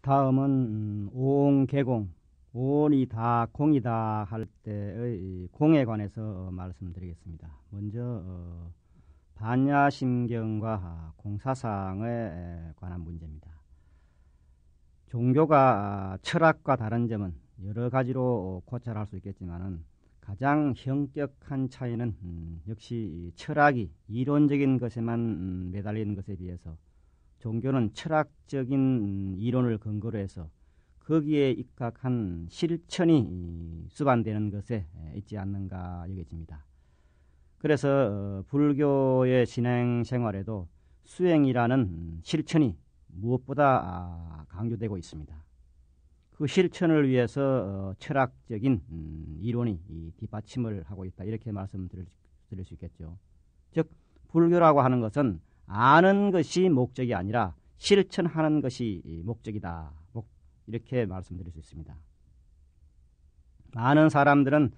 다음은 오옹개공, 오온이 다 공이다 할 때의 공에 관해서 말씀드리겠습니다. 먼저 반야심경과 공사상에 관한 문제입니다. 종교가 철학과 다른 점은 여러 가지로 고찰할 수 있겠지만 가장 형격한 차이는 역시 철학이 이론적인 것에만 매달리는 것에 비해서 종교는 철학적인 이론을 근거로 해서 거기에 입각한 실천이 수반되는 것에 있지 않는가 여겨집니다. 그래서 불교의 진행 생활에도 수행이라는 실천이 무엇보다 강조되고 있습니다. 그 실천을 위해서 철학적인 이론이 뒷받침을 하고 있다, 이렇게 말씀드릴 수 있겠죠. 즉 불교라고 하는 것은 아는 것이 목적이 아니라 실천하는 것이 목적이다, 이렇게 말씀드릴 수 있습니다. 많은 사람들은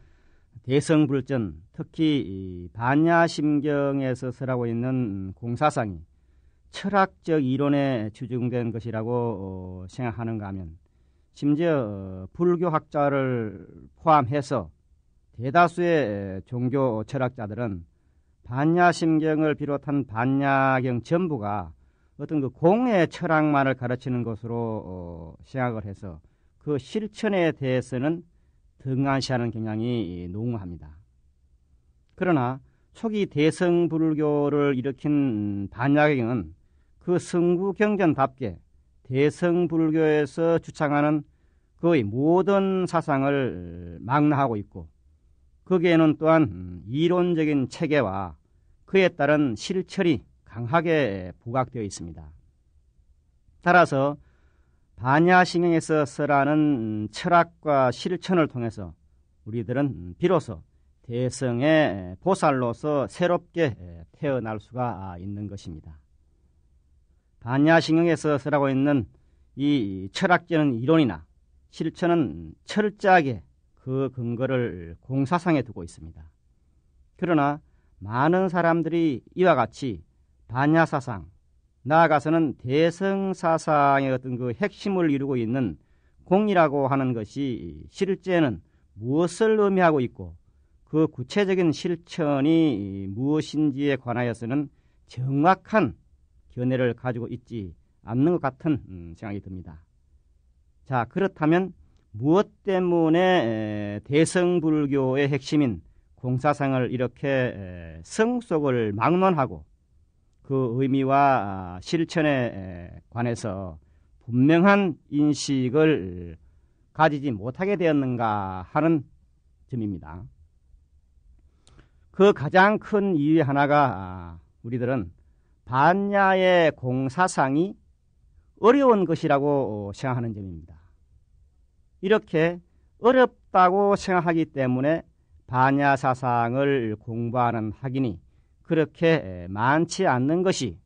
대성불전, 특히 반야심경에서 설하고 있는 공사상이 철학적 이론에 추중된 것이라고 생각하는가 하면, 심지어 불교학자를 포함해서 대다수의 종교 철학자들은 반야심경을 비롯한 반야경 전부가 어떤 그 공의 철학만을 가르치는 것으로 생각을 해서 그 실천에 대해서는 등한시하는 경향이 농후합니다. 그러나 초기 대성불교를 일으킨 반야경은 그 성구경전답게 대성불교에서 주창하는 거의 모든 사상을 망라하고 있고, 거기에는 또한 이론적인 체계와 그에 따른 실천이 강하게 부각되어 있습니다. 따라서 반야심경에서 설하는 철학과 실천을 통해서 우리들은 비로소 대성의 보살로서 새롭게 태어날 수가 있는 것입니다. 반야심경에서 설하고 있는 이 철학적인 이론이나 실천은 철저하게 그 근거를 공사상에 두고 있습니다. 그러나 많은 사람들이 이와 같이 반야사상, 나아가서는 대성사상의 어떤 그 핵심을 이루고 있는 공이라고 하는 것이 실제는 무엇을 의미하고 있고 그 구체적인 실천이 무엇인지에 관하여서는 정확한 견해를 가지고 있지 않는 것 같은 생각이 듭니다. 자, 그렇다면 무엇 때문에 대성불교의 핵심인 공사상을 이렇게 성속을 막론하고 그 의미와 실천에 관해서 분명한 인식을 가지지 못하게 되었는가 하는 점입니다. 그 가장 큰 이유 하나가 우리들은 반야의 공사상이 어려운 것이라고 생각하는 점입니다. 이렇게 어렵다고 생각하기 때문에 반야사상을 공부하는 학인이 그렇게 많지 않는 것이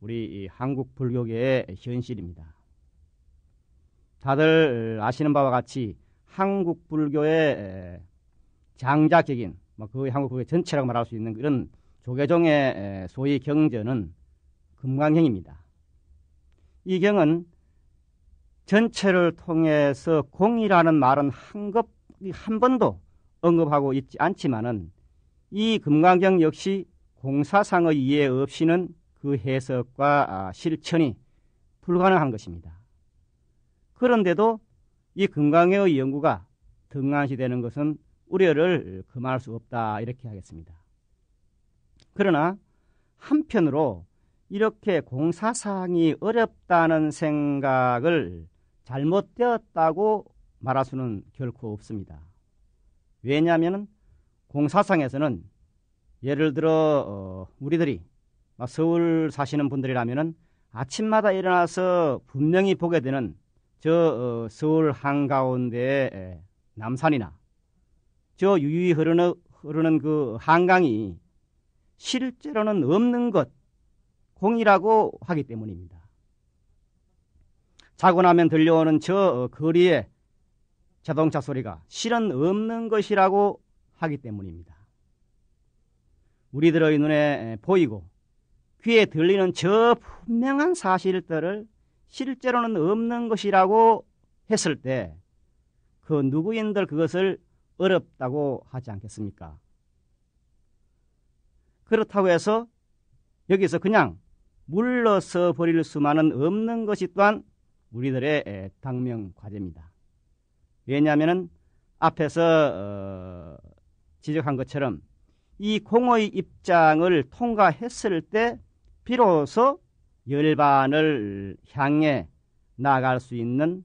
우리 한국 불교계의 현실입니다. 다들 아시는 바와 같이 한국 불교의 장자격인, 거의 한국 불교 전체라고 말할 수 있는 그런 조계종의 소위 경전은 금강경입니다. 이 경은 전체를 통해서 공이라는 말은 한 번도 언급하고 있지 않지만은 이 금강경 역시 공사상의 이해 없이는 그 해석과 실천이 불가능한 것입니다. 그런데도 이 금강경의 연구가 등한시되는 것은 우려를 금할 수 없다, 이렇게 하겠습니다. 그러나 한편으로 이렇게 공사상이 어렵다는 생각을 잘못되었다고 말할 수는 결코 없습니다. 왜냐하면 공사상에서는 예를 들어 우리들이 서울 사시는 분들이라면 아침마다 일어나서 분명히 보게 되는 저 서울 한가운데의 남산이나 저 유유히 흐르는 그 한강이 실제로는 없는 것, 공이라고 하기 때문입니다. 자고 나면 들려오는 저 거리의 자동차 소리가 실은 없는 것이라고 하기 때문입니다. 우리들의 눈에 보이고 귀에 들리는 저 분명한 사실들을 실제로는 없는 것이라고 했을 때 그 누구인들 그것을 어렵다고 하지 않겠습니까? 그렇다고 해서 여기서 그냥 물러서 버릴 수만은 없는 것이 또한 우리들의 당면 과제입니다. 왜냐하면 앞에서 지적한 것처럼 이 공의 입장을 통과했을 때 비로소 열반을 향해 나아갈 수 있는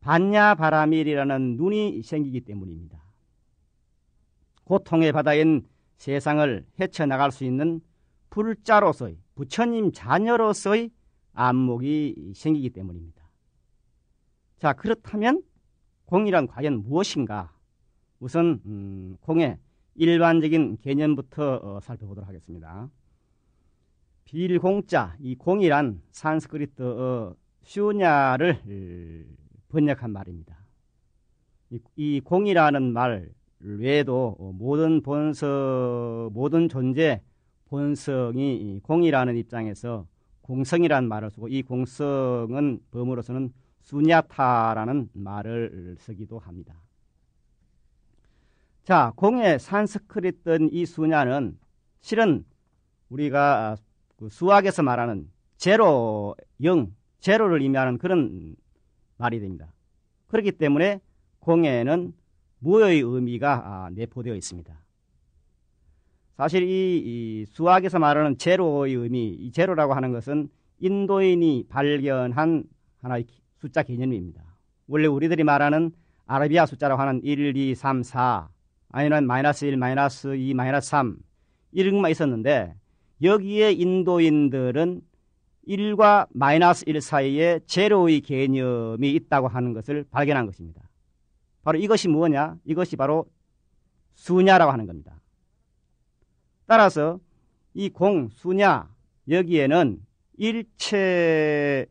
반야바라밀이라는 눈이 생기기 때문입니다. 고통의 바다인 세상을 헤쳐나갈 수 있는 불자로서의 부처님 자녀로서의 안목이 생기기 때문입니다. 자, 그렇다면 공이란 과연 무엇인가? 우선 공의 일반적인 개념부터 살펴보도록 하겠습니다. 빌공자, 이 공이란 산스크리트어 슈냐를 번역한 말입니다. 이 공이라는 말 외에도 모든 존재 본성이 공이라는 입장에서 공성이라는 말을 쓰고, 이 공성은 범으로서는 수냐타라는 말을 쓰기도 합니다. 자, 공의 산스크리트인 이 수냐는 실은 우리가 수학에서 말하는 제로, 0, 제로를 의미하는 그런 말이 됩니다. 그렇기 때문에 공에는 무의 의미가 내포되어 있습니다. 사실 이 수학에서 말하는 제로의 의미, 이 제로라고 하는 것은 인도인이 발견한 하나의 숫자 개념입니다. 원래 우리들이 말하는 아라비아 숫자라고 하는 1, 2, 3, 4, 아니면 마이너스 1, 마이너스 2, 마이너스 3 이런 것만 있었는데, 여기에 인도인들은 1과 마이너스 1 사이에 제로의 개념이 있다고 하는 것을 발견한 것입니다. 바로 이것이 뭐냐? 이것이 바로 수냐라고 하는 겁니다. 따라서 이 공, 수냐, 여기에는 일체의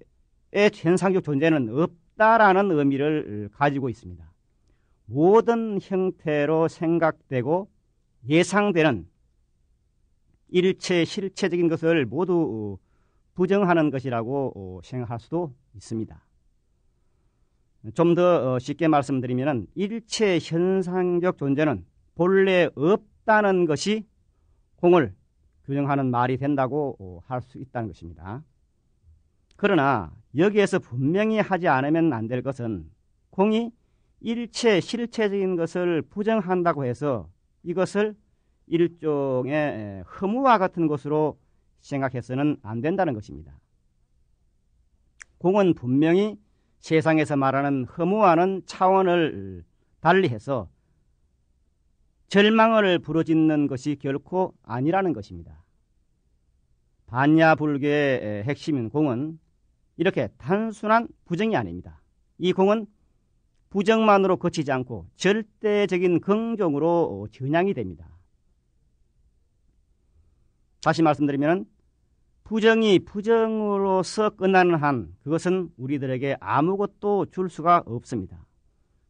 현상적 존재는 없다라는 의미를 가지고 있습니다. 모든 형태로 생각되고 예상되는 일체, 실체적인 것을 모두 부정하는 것이라고 생각할 수도 있습니다. 좀 더 쉽게 말씀드리면 일체 현상적 존재는 본래 없다는 것이 공을 규정하는 말이 된다고 할 수 있다는 것입니다. 그러나 여기에서 분명히 하지 않으면 안 될 것은 공이 일체, 실체적인 것을 부정한다고 해서 이것을 일종의 허무와 같은 것으로 생각해서는 안 된다는 것입니다. 공은 분명히 세상에서 말하는 허무와는 차원을 달리해서 절망을 부르짖는 것이 결코 아니라는 것입니다. 반야불교의 핵심인 공은 이렇게 단순한 부정이 아닙니다. 이 공은 부정만으로 그치지 않고 절대적인 긍정으로 전향이 됩니다. 다시 말씀드리면 부정이 부정으로서 끝나는 한 그것은 우리들에게 아무것도 줄 수가 없습니다.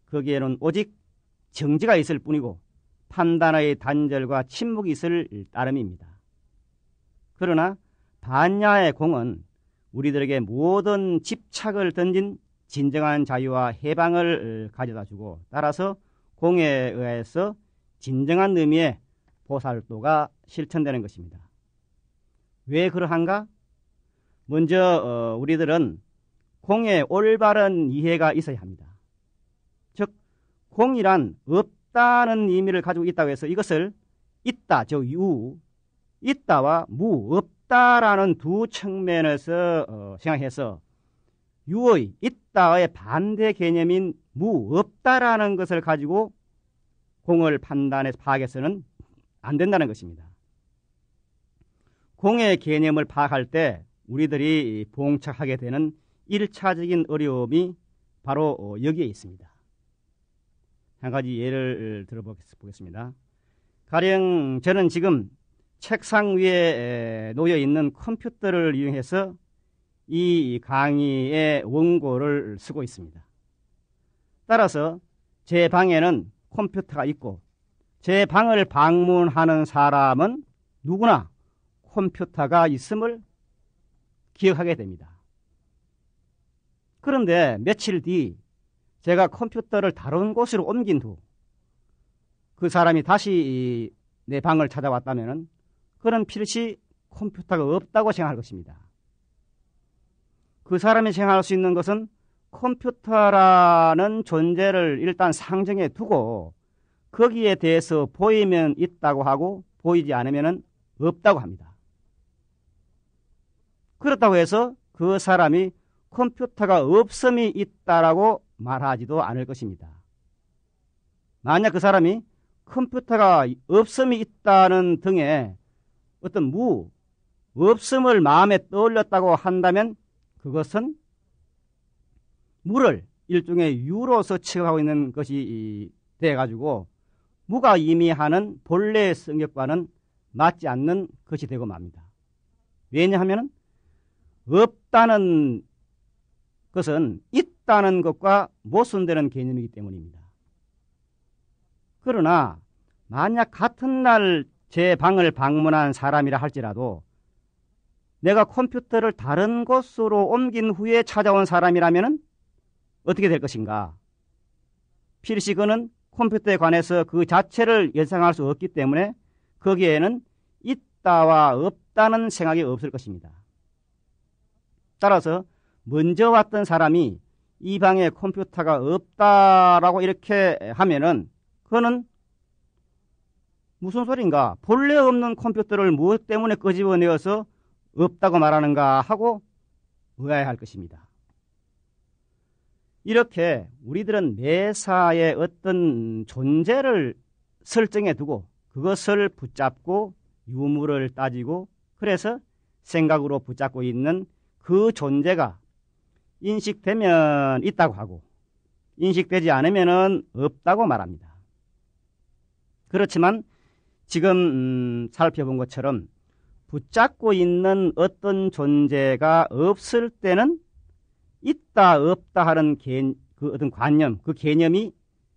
거기에는 오직 정지가 있을 뿐이고 판단의 단절과 침묵이 있을 따름입니다. 그러나 반야의 공은 우리들에게 모든 집착을 던진 진정한 자유와 해방을 가져다주고, 따라서 공에 의해서 진정한 의미의 보살도가 실천되는 것입니다. 왜 그러한가? 먼저 우리들은 공의 올바른 이해가 있어야 합니다. 즉 공이란 없다는 의미를 가지고 있다고 해서 이것을 있다, 즉 유, 있다와 무, 없다라는 두 측면에서 생각해서 유의, 있다의 반대 개념인 무, 없다라는 것을 가지고 공을 판단해서 파악해서는 안 된다는 것입니다. 공의 개념을 파악할 때 우리들이 봉착하게 되는 1차적인 어려움이 바로 여기에 있습니다. 한 가지 예를 들어보겠습니다. 가령 저는 지금 책상 위에 놓여 있는 컴퓨터를 이용해서 이 강의의 원고를 쓰고 있습니다. 따라서 제 방에는 컴퓨터가 있고 제 방을 방문하는 사람은 누구나 컴퓨터가 있음을 기억하게 됩니다. 그런데 며칠 뒤 제가 컴퓨터를 다른 곳으로 옮긴 후 그 사람이 다시 내 방을 찾아왔다면 그는 필시 컴퓨터가 없다고 생각할 것입니다. 그 사람이 생각할 수 있는 것은 컴퓨터라는 존재를 일단 상정해 두고 거기에 대해서 보이면 있다고 하고 보이지 않으면 없다고 합니다. 그렇다고 해서 그 사람이 컴퓨터가 없음이 있다라고 말하지도 않을 것입니다. 만약 그 사람이 컴퓨터가 없음이 있다는 등의 어떤 없음을 마음에 떠올렸다고 한다면 그것은 무를 일종의 유로서 취급하고 있는 것이 돼가지고 무가 의미하는 본래의 성격과는 맞지 않는 것이 되고 맙니다. 왜냐하면 없다는 것은 있다는 것과 모순되는 개념이기 때문입니다. 그러나 만약 같은 날 제 방을 방문한 사람이라 할지라도 내가 컴퓨터를 다른 곳으로 옮긴 후에 찾아온 사람이라면 어떻게 될 것인가? 필시 그는 컴퓨터에 관해서 그 자체를 예상할 수 없기 때문에 거기에는 있다와 없다는 생각이 없을 것입니다. 따라서 먼저 왔던 사람이 이 방에 컴퓨터가 없다라고 이렇게 하면은 그는 무슨 소린가? 본래 없는 컴퓨터를 무엇 때문에 끄집어내어서 없다고 말하는가 하고 의아해할 것입니다. 이렇게 우리들은 매사에 어떤 존재를 설정해 두고 그것을 붙잡고 유무를 따지고 그래서 생각으로 붙잡고 있는 그 존재가 인식되면 있다고 하고 인식되지 않으면 없다고 말합니다. 그렇지만 지금 살펴본 것처럼 붙잡고 있는 어떤 존재가 없을 때는 있다 없다 하는 그 어떤 관념, 그 개념이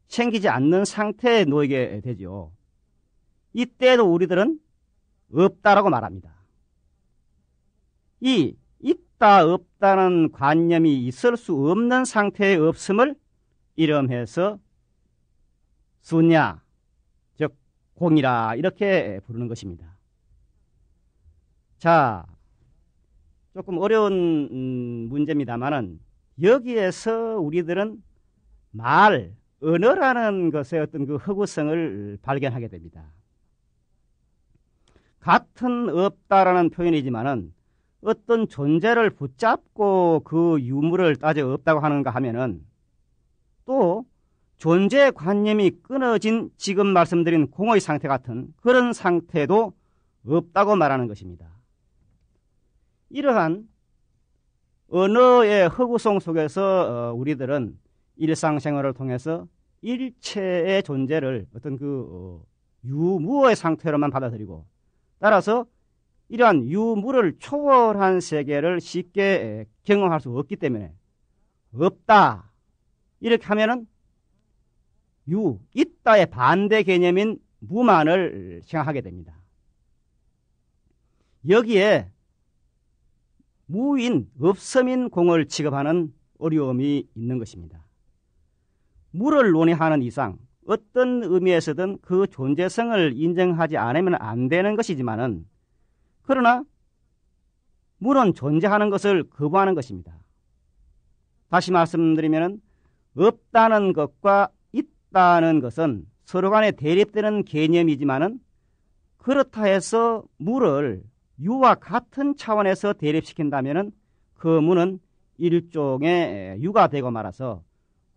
생기지 않는 상태에 놓이게 되죠. 이때도 우리들은 없다라고 말합니다. 이 있다 없다는 관념이 있을 수 없는 상태의 없음을 이름해서 수냐, 즉 공이라 이렇게 부르는 것입니다. 자, 조금 어려운 문제입니다만은 여기에서 우리들은 언어라는 것의 어떤 그 허구성을 발견하게 됩니다. 같은 없다라는 표현이지만은 어떤 존재를 붙잡고 그 유무를 따져 없다고 하는가 하면은 또 존재 관념이 끊어진 지금 말씀드린 공의 상태 같은 그런 상태도 없다고 말하는 것입니다. 이러한 언어의 허구성 속에서 우리들은 일상생활을 통해서 일체의 존재를 어떤 그 유무의 상태로만 받아들이고 따라서 이러한 유무를 초월한 세계를 쉽게 경험할 수 없기 때문에 없다 이렇게 하면은 있다의 반대 개념인 무만을 생각하게 됩니다. 여기에 무인, 없음인 공을 취급하는 어려움이 있는 것입니다. 무를 논의하는 이상 어떤 의미에서든 그 존재성을 인정하지 않으면 안 되는 것이지만은 그러나 무는 존재하는 것을 거부하는 것입니다. 다시 말씀드리면 없다는 것과 있다는 것은 서로 간에 대립되는 개념이지만은 그렇다 해서 무를 유와 같은 차원에서 대립시킨다면은 그 무는 일종의 유가 되고 말아서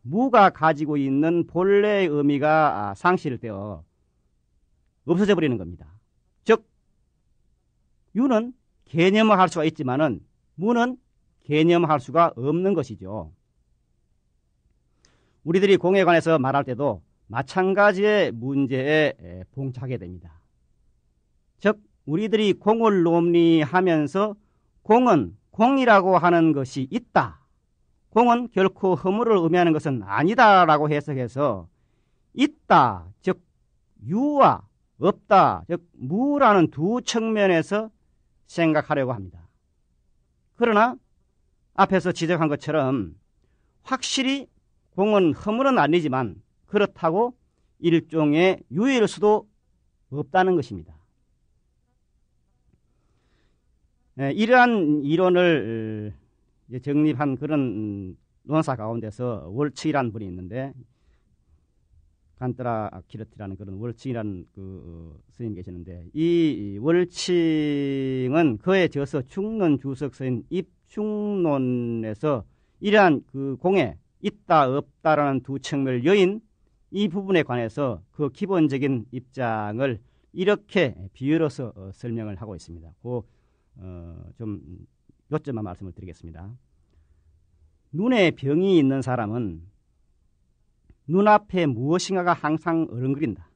무가 가지고 있는 본래의 의미가 상실되어 없어져 버리는 겁니다. 즉 유는 개념화할 수가 있지만은 무는 개념화할 수가 없는 것이죠. 우리들이 공에 관해서 말할 때도 마찬가지의 문제에 봉착하게 됩니다. 즉 우리들이 공을 논리하면서 공은 공이라고 하는 것이 있다. 공은 결코 허물을 의미하는 것은 아니다라고 해석해서 있다, 즉 유와 없다, 즉 무라는 두 측면에서 생각하려고 합니다. 그러나 앞에서 지적한 것처럼 확실히 공은 허물은 아니지만 그렇다고 일종의 유해일 수도 없다는 것입니다. 이러한 이론을 정립한 그런 논사 가운데서 월츠이라는 분이 있는데, 간트라 키르티라는 그런 월칭이라는 스님 계시는데, 이 월칭은 그에 저서 중론 주석서인 입중론에서 이러한 그 공에 있다 없다라는 두 측면을 여인 이 부분에 관해서 그 기본적인 입장을 이렇게 비유로서 설명을 하고 있습니다. 좀 요점만 말씀을 드리겠습니다. 눈에 병이 있는 사람은 눈앞에 무엇인가가 항상 어른거린다.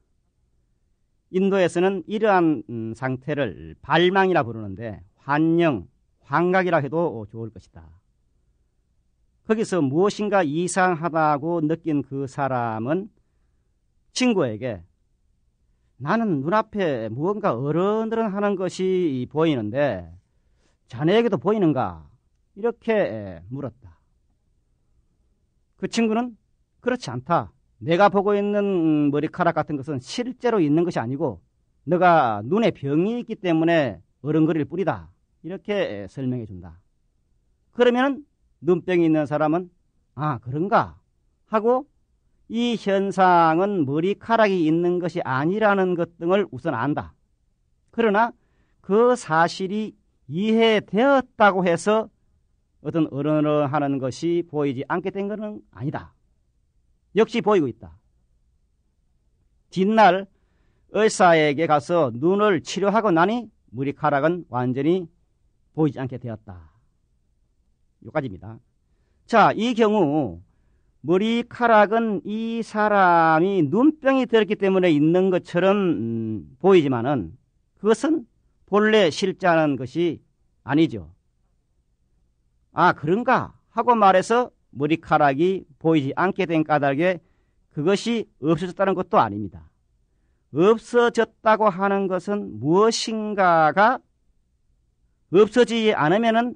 인도에서는 이러한 상태를 발망이라 부르는데 환영, 환각이라 해도 좋을 것이다. 거기서 무엇인가 이상하다고 느낀 그 사람은 친구에게 나는 눈앞에 무언가 어른어른하는 것이 보이는데 자네에게도 보이는가? 이렇게 물었다. 그 친구는 그렇지 않다. 내가 보고 있는 머리카락 같은 것은 실제로 있는 것이 아니고 너가 눈에 병이 있기 때문에 어른거릴 뿐이다. 이렇게 설명해 준다. 그러면 눈병이 있는 사람은 아 그런가 하고 이 현상은 머리카락이 있는 것이 아니라는 것 등을 우선 안다. 그러나 그 사실이 이해되었다고 해서 어떤 어른어른하는 것이 보이지 않게 된 것은 아니다. 역시 보이고 있다. 뒷날 의사에게 가서 눈을 치료하고 나니 머리카락은 완전히 보이지 않게 되었다. 여기까지입니다. 자, 이 경우 머리카락은 이 사람이 눈병이 들었기 때문에 있는 것처럼 보이지만은 그것은 본래 실제하는 것이 아니죠. 아, 그런가? 하고 말해서 머리카락이 보이지 않게 된 까닭에 그것이 없어졌다는 것도 아닙니다. 없어졌다고 하는 것은 무엇인가가 없어지지 않으면은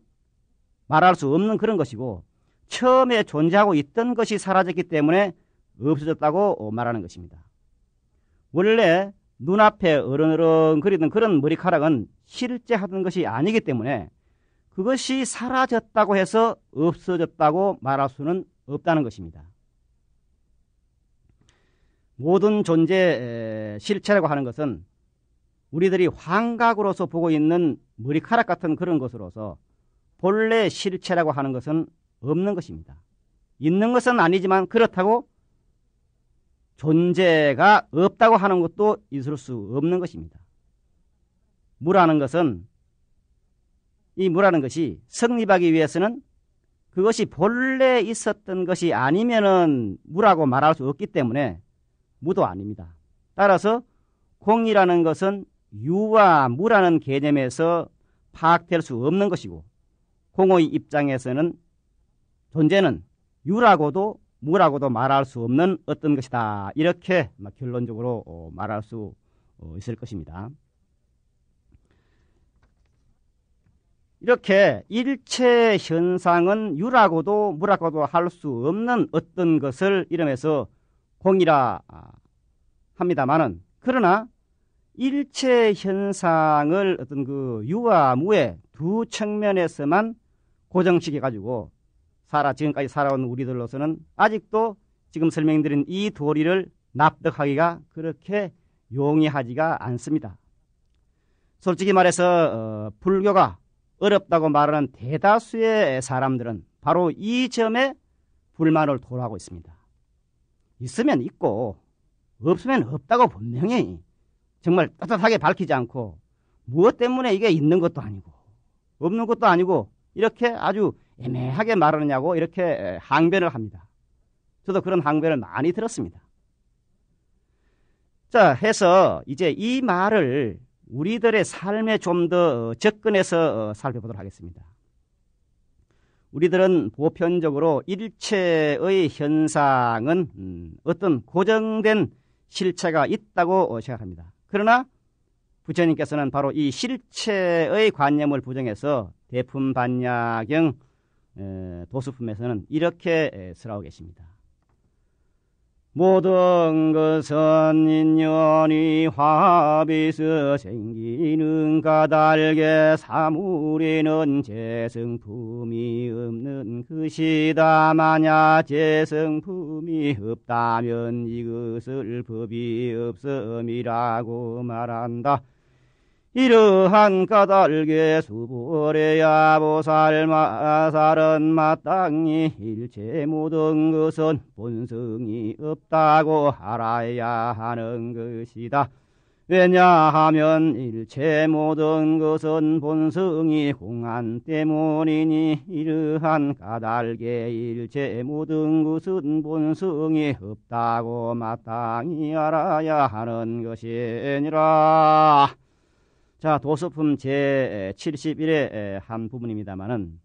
말할 수 없는 그런 것이고 처음에 존재하고 있던 것이 사라졌기 때문에 없어졌다고 말하는 것입니다. 원래 눈앞에 어른어른 거리던 그런 머리카락은 실제 하던 것이 아니기 때문에 그것이 사라졌다고 해서 없어졌다고 말할 수는 없다는 것입니다. 모든 존재 실체라고 하는 것은 우리들이 환각으로서 보고 있는 머리카락 같은 그런 것으로서 본래 실체라고 하는 것은 없는 것입니다. 있는 것은 아니지만 그렇다고 존재가 없다고 하는 것도 있을 수 없는 것입니다. 무라는 것은 이 무라는 것이 성립하기 위해서는 그것이 본래 있었던 것이 아니면은 무라고 말할 수 없기 때문에 무도 아닙니다. 따라서 공이라는 것은 유와 무라는 개념에서 파악될 수 없는 것이고 공의 입장에서는 존재는 유라고도 무라고도 말할 수 없는 어떤 것이다. 이렇게 결론적으로 말할 수 있을 것입니다. 이렇게 일체 현상은 유라고도 무라고도 할 수 없는 어떤 것을 이름해서 공이라 합니다만은 그러나 일체 현상을 어떤 그 유와 무의 두 측면에서만 고정시켜 가지고 지금까지 살아온 우리들로서는 아직도 지금 설명드린 이 도리를 납득하기가 그렇게 용이하지가 않습니다. 솔직히 말해서 불교가 어렵다고 말하는 대다수의 사람들은 바로 이 점에 불만을 토로하고 있습니다. 있으면 있고 없으면 없다고 분명히 정말 떳떳하게 밝히지 않고 무엇 때문에 이게 있는 것도 아니고 없는 것도 아니고 이렇게 아주 애매하게 말하느냐고 이렇게 항변을 합니다. 저도 그런 항변을 많이 들었습니다. 자, 해서 이제 이 말을 우리들의 삶에 좀 더 접근해서 살펴보도록 하겠습니다. 우리들은 보편적으로 일체의 현상은 어떤 고정된 실체가 있다고 생각합니다. 그러나 부처님께서는 바로 이 실체의 관념을 부정해서 대품반야경 도수품에서는 이렇게 설하고 계십니다. 모든 것은 인연이 화비서 생기는 까닭에 사물에는 재성품이 없는 것이다. 만약 재성품이 없다면 이것을 법이 없음이라고 말한다. 이러한 까닭에 수보래야 보살마살은 마땅히 일체 모든 것은 본성이 없다고 알아야 하는 것이다. 왜냐하면 일체 모든 것은 본성이 공안 때문이니 이러한 까닭에 일체 모든 것은 본성이 없다고 마땅히 알아야 하는 것이니라. 자, 도수품 제71의 한 부분입니다마는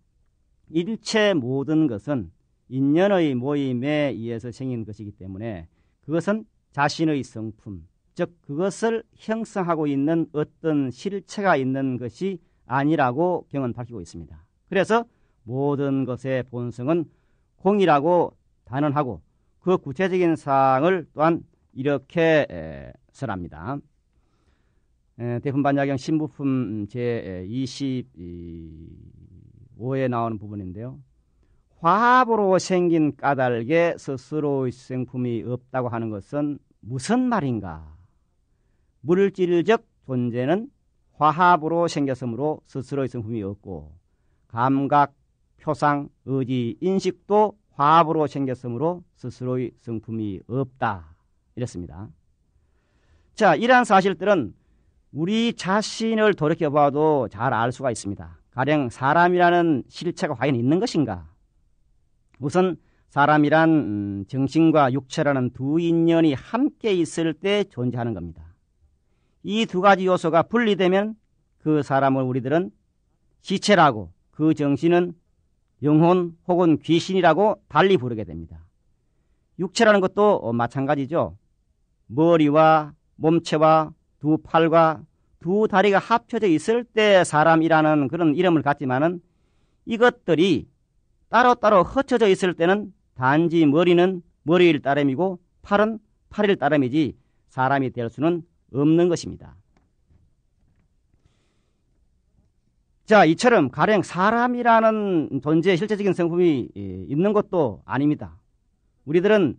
일체 모든 것은 인연의 모임에 의해서 생긴 것이기 때문에 그것은 자신의 성품, 즉 그것을 형성하고 있는 어떤 실체가 있는 것이 아니라고 경은 밝히고 있습니다. 그래서 모든 것의 본성은 공이라고 단언하고 그 구체적인 사항을 또한 이렇게 설합니다. 대품반야경 신부품 제25에 나오는 부분인데요. 화합으로 생긴 까닭에 스스로의 생품이 없다고 하는 것은 무슨 말인가? 물질적 존재는 화합으로 생겼으므로 스스로의 성품이 없고 감각, 표상, 의지, 인식도 화합으로 생겼으므로 스스로의 성품이 없다. 이랬습니다. 자, 이러한 사실들은 우리 자신을 돌이켜봐도 잘 알 수가 있습니다. 가령 사람이라는 실체가 과연 있는 것인가? 우선 사람이란 정신과 육체라는 두 인연이 함께 있을 때 존재하는 겁니다. 이 두 가지 요소가 분리되면 그 사람을 우리들은 시체라고, 그 정신은 영혼 혹은 귀신이라고 달리 부르게 됩니다. 육체라는 것도 마찬가지죠. 머리와 몸체와 두 팔과 두 다리가 합쳐져 있을 때 사람이라는 그런 이름을 갖지만은 이것들이 따로따로 흩어져 있을 때는 단지 머리는 머리일 따름이고 팔은 팔일 따름이지 사람이 될 수는 없는 것입니다. 자, 이처럼 가령 사람이라는 존재의 실제적인 성품이 있는 것도 아닙니다. 우리들은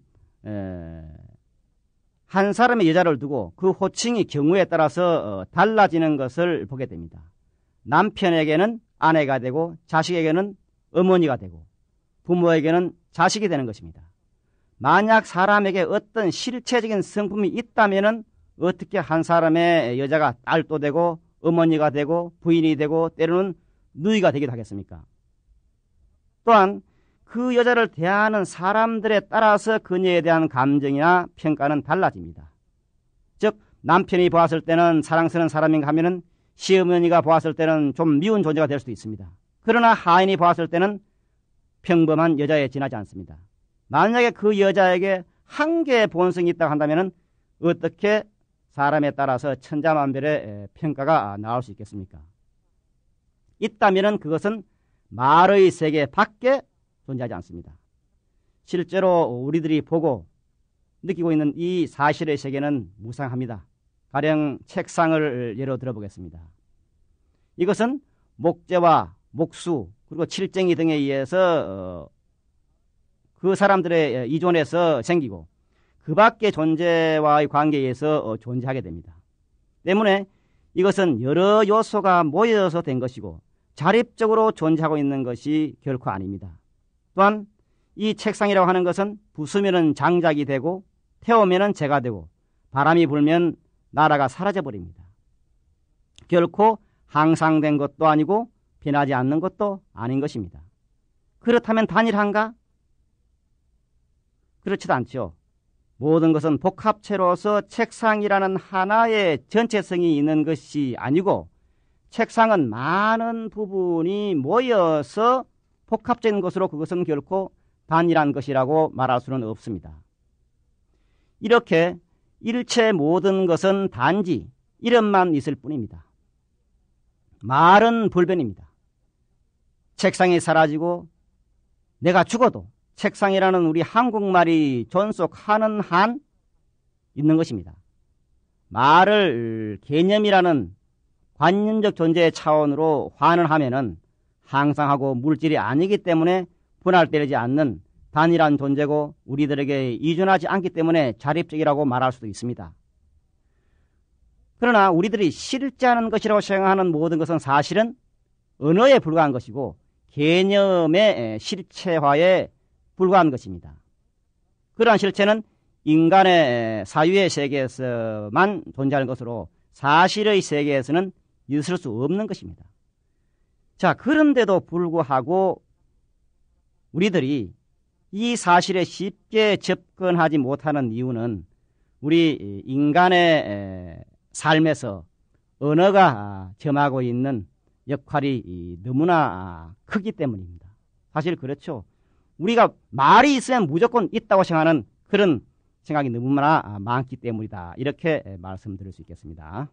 한 사람의 여자를 두고 그 호칭이 경우에 따라서 달라지는 것을 보게 됩니다. 남편에게는 아내가 되고 자식에게는 어머니가 되고 부모에게는 자식이 되는 것입니다. 만약 사람에게 어떤 실체적인 성품이 있다면은 어떻게 한 사람의 여자가 딸도 되고 어머니가 되고 부인이 되고 때로는 누이가 되기도 하겠습니까? 또한 그 여자를 대하는 사람들에 따라서 그녀에 대한 감정이나 평가는 달라집니다. 즉 남편이 보았을 때는 사랑스러운 사람인가 하면은 시어머니가 보았을 때는 좀 미운 존재가 될 수도 있습니다. 그러나 하인이 보았을 때는 평범한 여자에 지나지 않습니다. 만약에 그 여자에게 한 개의 본성이 있다고 한다면은 어떻게 사람에 따라서 천차만별의 평가가 나올 수 있겠습니까? 있다면은 그것은 말의 세계 밖에 존재하지 않습니다. 실제로 우리들이 보고 느끼고 있는 이 사실의 세계는 무상합니다. 가령 책상을 예로 들어보겠습니다. 이것은 목재와 목수 그리고 칠쟁이 등에 의해서 그 사람들의 이존에서 생기고 그 밖의 존재와의 관계에 의해서 존재하게 됩니다. 때문에 이것은 여러 요소가 모여서 된 것이고 자립적으로 존재하고 있는 것이 결코 아닙니다. 또한 이 책상이라고 하는 것은 부수면은 장작이 되고 태우면은 재가 되고 바람이 불면 나라가 사라져버립니다. 결코 항상된 것도 아니고 변하지 않는 것도 아닌 것입니다. 그렇다면 단일한가? 그렇지도 않죠. 모든 것은 복합체로서 책상이라는 하나의 전체성이 있는 것이 아니고 책상은 많은 부분이 모여서 복합적인 것으로 그것은 결코 단일한 것이라고 말할 수는 없습니다. 이렇게 일체 모든 것은 단지 이름만 있을 뿐입니다. 말은 불변입니다. 책상이 사라지고 내가 죽어도 책상이라는 우리 한국말이 존속하는 한 있는 것입니다. 말을 개념이라는 관념적 존재의 차원으로 환원하면은 항상하고 물질이 아니기 때문에 분할되지 않는 단일한 존재고 우리들에게 이존하지 않기 때문에 자립적이라고 말할 수도 있습니다. 그러나 우리들이 실제 하는 것이라고 생각하는 모든 것은 사실은 언어에 불과한 것이고 개념의 실체화에 불과한 것입니다. 그러한 실체는 인간의 사유의 세계에서만 존재하는 것으로 사실의 세계에서는 있을 수 없는 것입니다. 자, 그런데도 불구하고 우리들이 이 사실에 쉽게 접근하지 못하는 이유는 우리 인간의 삶에서 언어가 점하고 있는 역할이 너무나 크기 때문입니다. 사실 그렇죠. 우리가 말이 있으면 무조건 있다고 생각하는 그런 생각이 너무나 많기 때문이다. 이렇게 말씀드릴 수 있겠습니다.